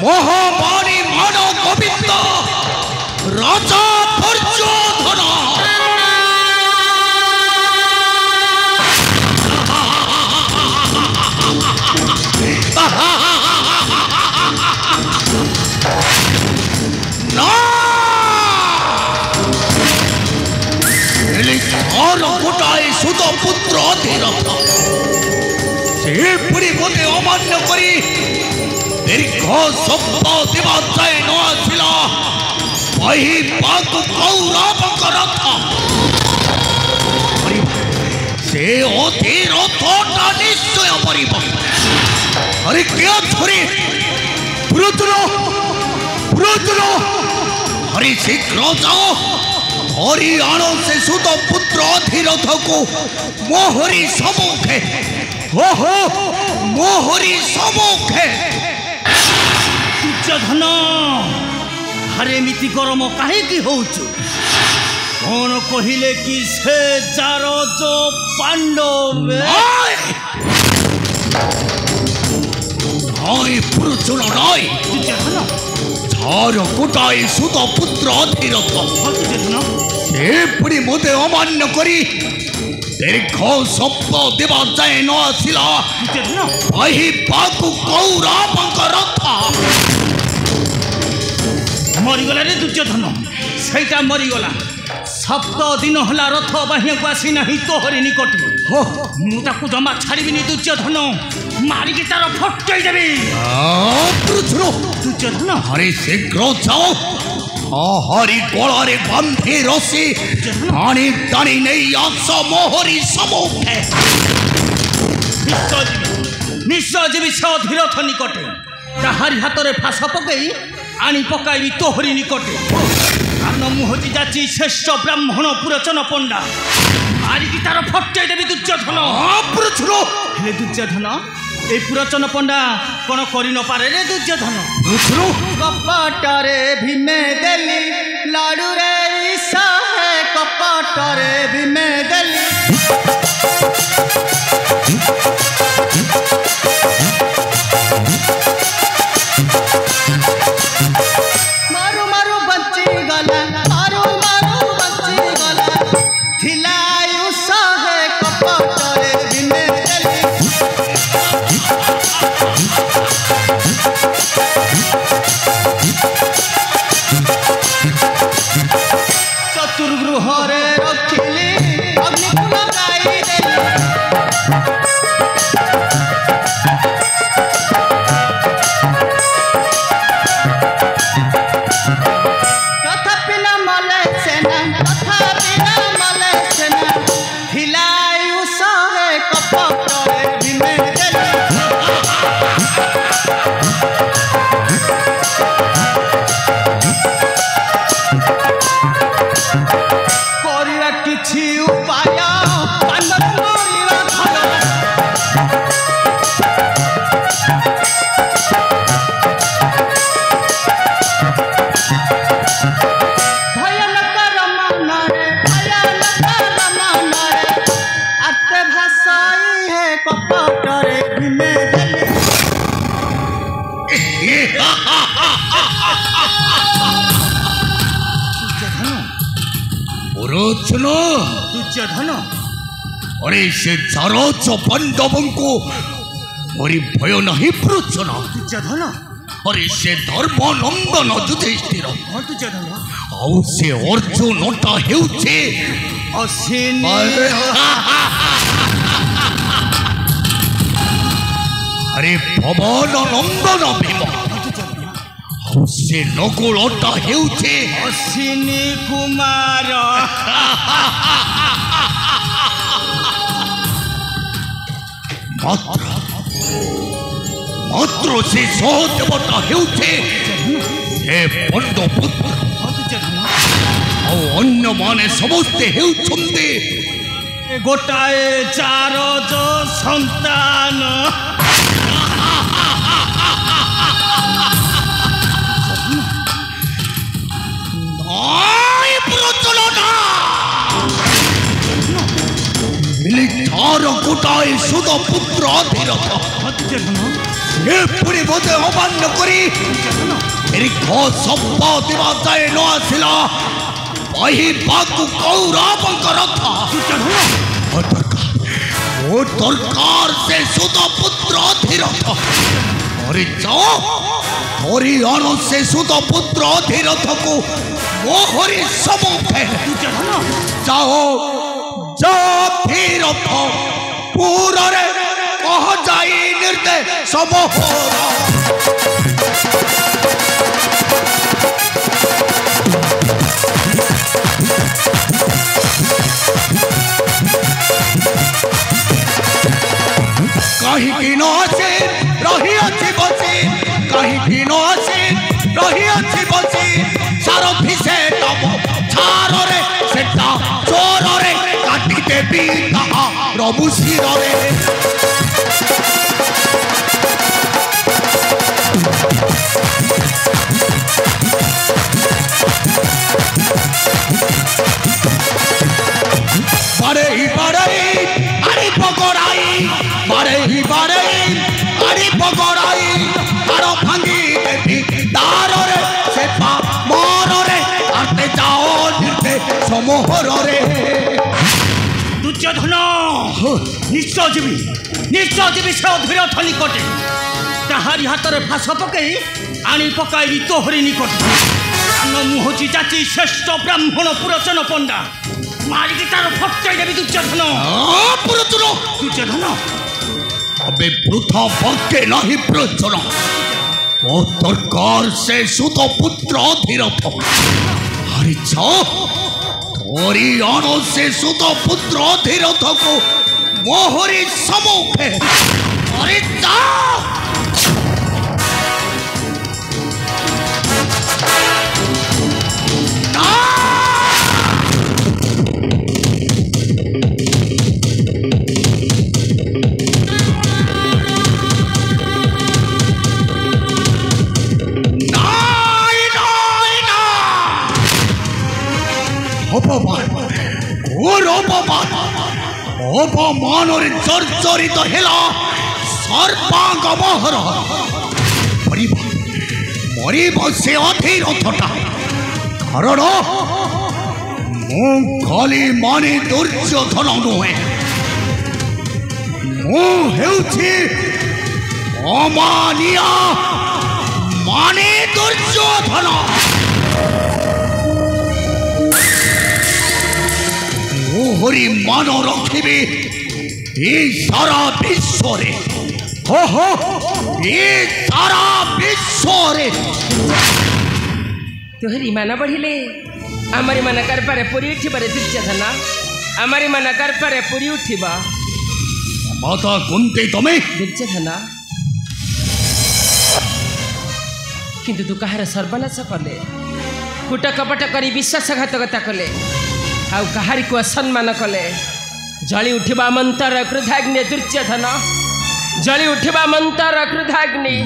महामारी मानव गोविंद राजा दुर्योधन गोटाए सुत पुत्र अधिरथ से पुरी मते अमान्य करी दीर्घ शब्द देवा जाए न आसिला वही पाक कौरव रथ से अधिरथटा निश्चय परिब अरे क्या थोड़ी पुरुद्र हरि शीघ्र जाओ हरियाणा से सुत पुत्र अधिरथ को मोहरी सम्मुखे ओहो मोहरी सम्मुखे दुर्योधन हरे मिति गरम काहेकि होउछु कौन कहिले कि से जार जो पांडव नाई पुरुषुल नाई दुर्योधन झार गोटाए सुत पुत्र अधिरथ से पुरी मते अमान्य करी दीर्घ शब्द देवा जाए न आसिला वही पाकु कौरव रथ मरीगला रे दुर्योधन सहीटा मरीगला सप्त दिन हला रथ बाह्य को आसी ना तोहरी निकट मुझे जमा छाड़बी दुर्योधन मारिकी तार फटई देवी दुर्योधन हरे शीघ्र जाओ हरि गलारे बांधे रसी टाणी टाणी नहीं आस मोहरी सम्मुखे निश्चयजीवी से अधिरथ निकटे ताहारी हाथ में फास पकई आनी पकाइबी तोहरी निकटे कान मुहजी जाची श्रेष्ठ ब्राह्मण पुरचन पंडा मारिकी तार फटई देवी दुर्योधन हे दुर्योधन ए पुरचन पंडा कौन करि न पारे रे दुर्योधन कपटरे भीमे देली लाडू रे ईसा कपटरे भीमे देली मारू मारू बच्ची गला मारू मारू बच्ची गला थिलायु सहे कपटरे भीमे देली चतुर्गृहरे रखिली अग्निकुल गाई देली तथापि न मले सेना हिलायु सहे कपटरे भीमे देली करिया किछि उपाय पांडव मरिवा भयानक रमणरे आते भाषाई है कपटरे भीमे देली पुरुषुल दुर्योधन अरे से जारोच पांडव को मोरी भय नहीं पुरुषुल दुर्योधन अरे से धर्मनंदन युधिष्ठिर दुर्योधन आउ से अर्जुनटा हेउछे असिनी अरे पवन नंदन भीम आउ से नकुलटा हेउछे असिनी कुमार मात्र से सहदेवता हेउछे हे पंडपुत्र अन्य माने समस्ते हेउछन्ते गोटाए चार जो संतान मिलिठार गोटाए सुत पुत्र अधिरथ से पुणी बोधे अमान्य करी दीर्घ शब्द दिवा जाए न आसिला वही बाकु कौरवंक रथ ओ दरकार से सुत पुत्र अधिरथ हरियाण से सुत पुत्र अधिरथ को मोहरी सम्मुखे जाओ धीरथ पूरा कह जाई निर्देश समोहरा कहीं की न आसे रही अच्छी बसी कहीं की न आसे रही अच्छी बसी सारथी से तब छार रे सेटा चोर रे काटी देवी कहा प्रभु सिर रे बड़े ही अरे पकड़ाई बड़े ही अरे पकड़ाई तारो भांगी देवी तार रे सेपा मोर रे आते जाओ निर्दे समोहर रे दुर्योधन निश्चय जीवी से अधीरथ निकटे ताहारी हाथ में फास पकई आनी पकाई तोहरी निकटे आन मुहची जाची श्रेष्ठ ब्राह्मण पुरचन पंडा मारिकी तार फटकाई देवी दुर्योधन अबे वृथा वाक्य नहीं प्रचन ओ दरकार से सुत पुत्र अधिरथ हरि हरियाण से सुत पुत्र अधिरथ को मोहरी सम्मुखे हरि अपमान और जर्जरित हेला सर्पांग मोहर मरीब से अधिरथटा कारण मु खाली माने दुर्योधन नुहे मु हेउछि अमानिया माने दुर्योधन मोहरी मान रखिबे सारा विश्व रे सारा विश्व रे तोहरी मान बढ़िले आमरी मन कर पारे पूरी उठिबा रे दुर्योधन आमरी मन कर पारे पूरी उठिबा माता कुंती तमे दुर्योधन किंतु तू कहार सर्वनाश कले कूट कपट करी विश्वासघातकता कले आउ कहारी को असम्मान कले जली उठिबा मंतर क्रोधाग्नि दुर्योधन जली उठिबा मंतर क्रोधाग्नि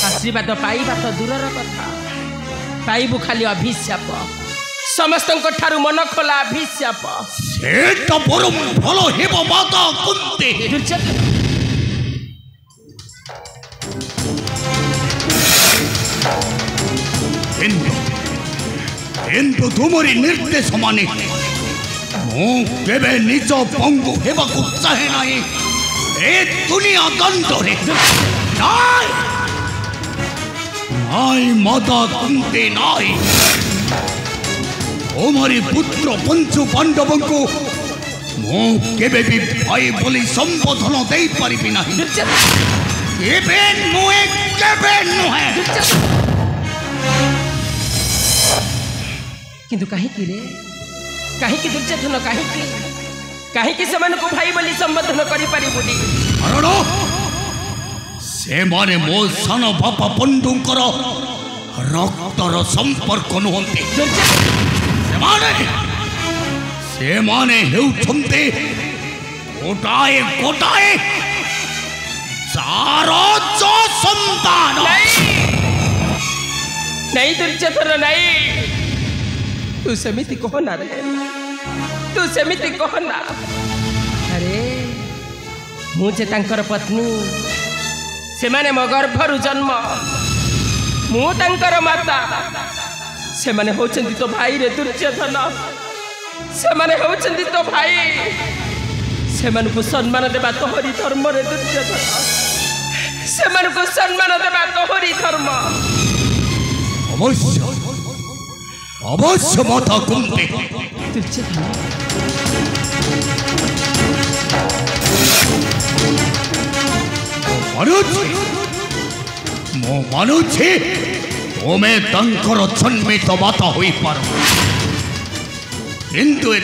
आशीर्वाद पाइबा तो दूरर कथा पाइबु खाली अभिशाप समस्त ठारू मन खोला अभिशाप सेटा परम भलो हेबो माता कुंती दुर्योधन किंतु तुमरी निर्देश माने केबे निज पंगु हेबाकु चाहे नाही ए दुनिया दंडरे नाई माता कुंती नाई ओमरी पुत्र पंचु पांडव को मु केबे भी भाई बोली संबोधन दे परिबि नाही केबे नुहे किंतु कहीं दुर्योधन कहीं से मन को भाई बोली संबोधन करि परिबुनी कारण से माने मो सन बापा पंडुंकर रक्तर संपर्क नुहंती से माने हेउछंती गोटाए चारो जो संतान नहीं दुर्योधन नहीं तू समिति कहना रे तू समिति कहना अरे मुझे तांकर पत्नी से माने मो गर्भरु जन्म मु तांकर माता से माने होचंदी तो भाई रे दुर्योधन से माने होचंदी तो भाई से माने को सम्मान देबा तोहरी धर्म रे दुर्योधन से माने को सम्मान देबा तोहरी धर्म अवश्य अवश्य माता कुंती दुर्योधन मानुछि तुम्हें तंकर जन्मित माता हुई पार किंतु ए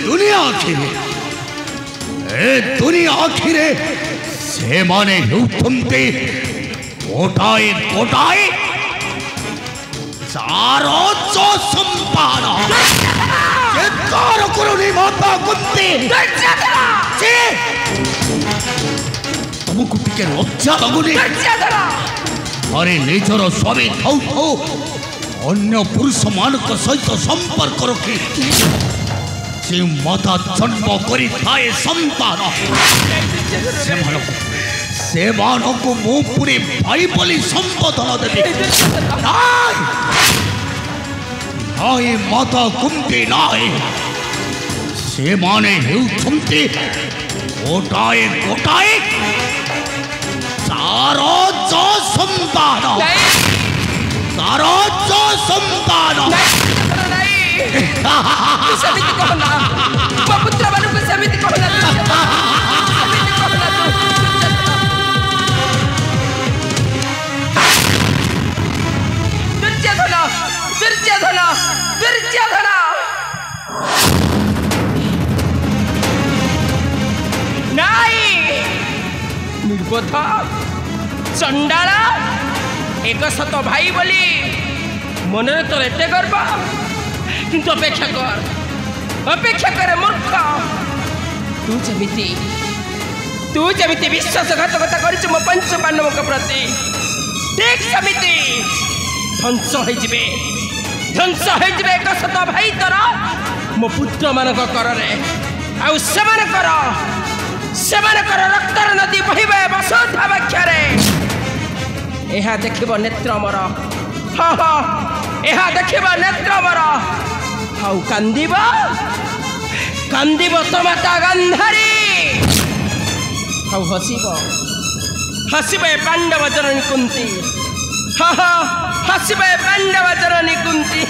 दुनिया आखिरे से माने हेउछन्ति गोटाए गोटाए सारोच्च संपाद चित्कार करुणी माता कुंती तुमको टिके लज्जा लगुनी अरे निजर स्वामी थाउ थाउ अन्य पुरुष मान सहित संपर्क रखी से माता जन्म करी थाए संतान से को मु पूरी भाई बोली संबोधन देवी नाई माता कुंती नाई से माने हेउछन्ति गोटाए गोटाए सारोच्च संतान सारोच्च संतान समिति कहना मो पुत्र मानु को समिति कहना दुर्योधन दुर्योधन दुर्योधन नाई निर्बोध चंडाल एक शत भाई बोली मन तो एते गर्व किंतु अपेक्षा कर मूर्ख तू जमिति विश्वासघातकता कर पंच पांडव प्रति ठीक समिति ध्वंस हो एक शत भाई तर मो पुत्र मानक करे सेमानकर रक्तर नदी बहिबे वसुधा बक्षरे एहा देखिब नेत्र मोर एहा देखिब नेत्र मोर हाउ कांदिब तो माता गांधारी हाउ हसिब पांडव जननी कुंती हसिब पांडव जननी कुंती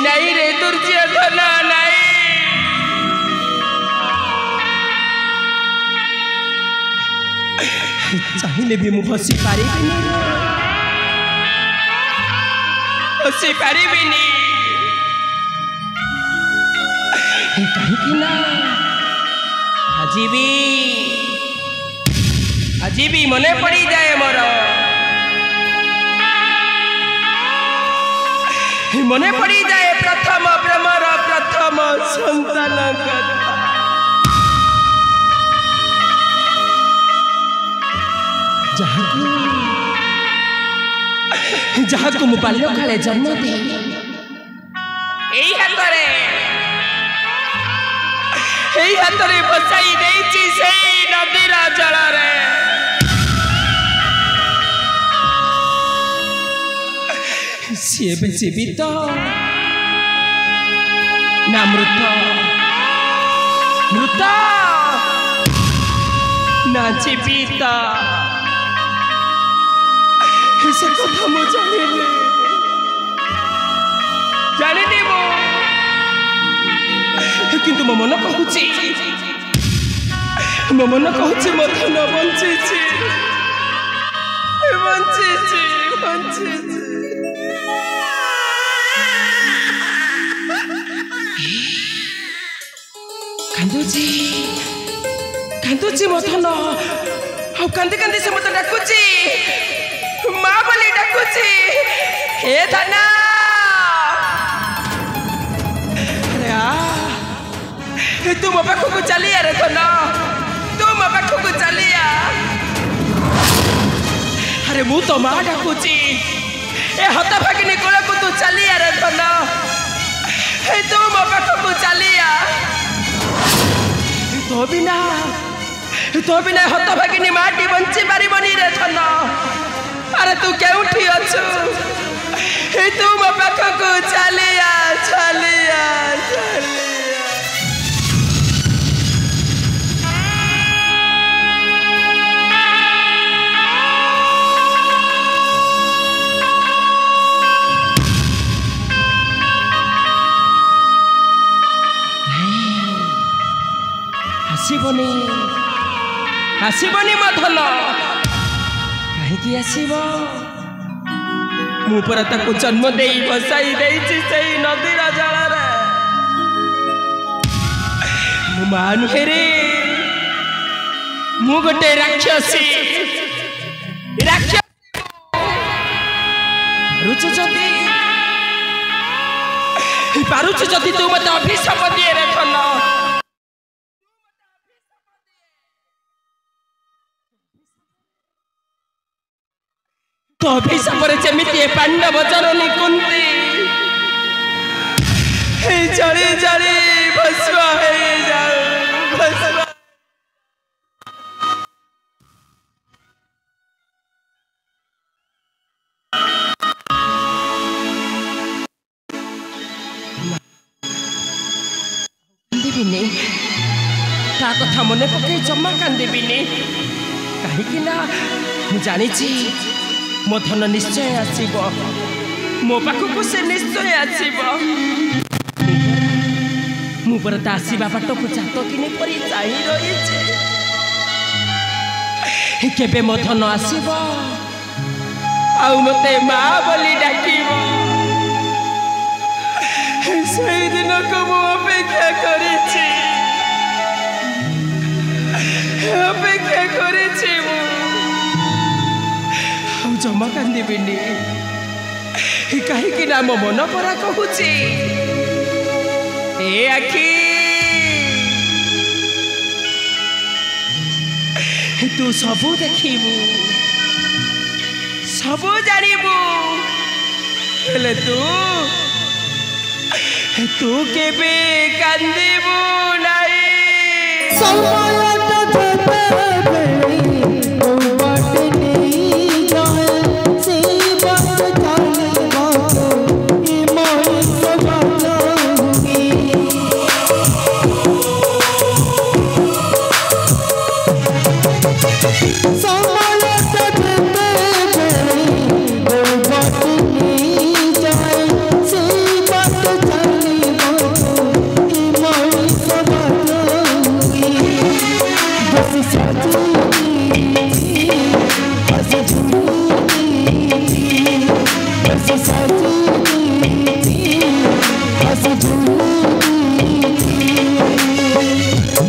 नहीं रे दुर्योधन नहीं चाहिए भी मु हसी पारिबिनी कहीं ना आज भी मने पड़ी जाए मोर मने पड़ी जाए प्रथम प्रेमर प्रथम संतान कथा जहाँ को बाल्य काले जन्म दे हाथ रे बसाई देछि से नदीर जल रे सी जीवित ना मृत ना जीवित से कथा मु जानी मो किंतु मो मन कहूची मो धन बंची कांदुची मो धन कांदी कांदी से मत डाकुची डाकुची हे धना तू मो पाख को चली रे धना तू मो पाख को चली अरे मु तो माँ डाकुची ए हत भागिनी कोल को तू चली रे धना तू मो पाख को चली तो बिना हत भागिनी माटी बंची पारिबनी रे धना अरे तू केउठी अछु तू मो पाख को चलिया चलिया चलिया आसबनी आसबनी मधन कहीं आसब मु पर ताको जन्म दे बसाई से नदीर जल मा नुहे रे मु गोटे राक्षसी पारुच जदि तू मत अभिशाप दिए रे धन तो अभिशाप जमी पांडव जननी कुंती जड़ी जड़ी भस्म हो जाऊ भस्म कांदिबिनी ता कथा मन पकई जमा कांदिबिनी कहीं जानी मो धन निश्चय आसब मो पाखक से निश्चय आसब मुझे तो आसवा बाट को जात कि परी चाही रही केबे मो धन आसब आ मते माँ बोली डाक से दिन को मु अपेक्षा करेछि जमा कांदिबिनी कहीं मो मन परा कहूची ए आखि तू सबू देखिबू सबू जानिबू हेले तू केबे कांदिबू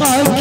Bye.